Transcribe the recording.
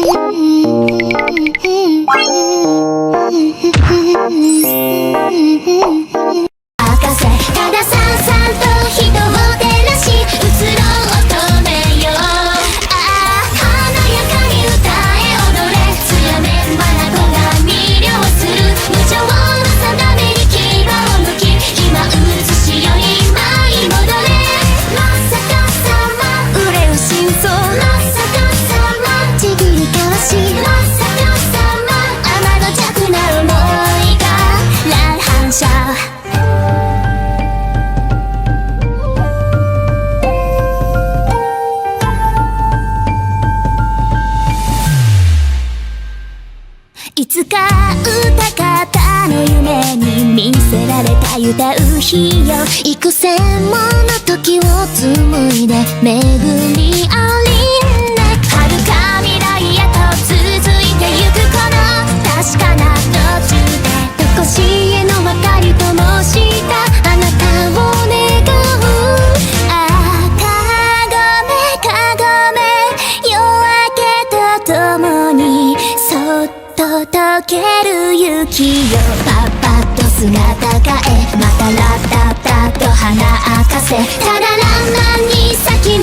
たださんさんと人を照らし移ろう乙女よ。華やかに歌え踊れ強めんばら子が魅了する無情の定めに牙を向き今映しよ今に戻れ。まさかさま憂う心臓まさかさまちぎり交わしまさかさま天の弱な想いが乱反射。いつか歌方の夢に見せられた歌う日よ。幾千もの時を紡いで巡りありんで遥か未来へと続いてゆくこの確かな途中でとこしえの明かり灯したあなたを願う。かごめ夜明けとともにそっと溶ける雪よ。パッパッと姿変えまたラッタッタッと花明かせただランランに咲き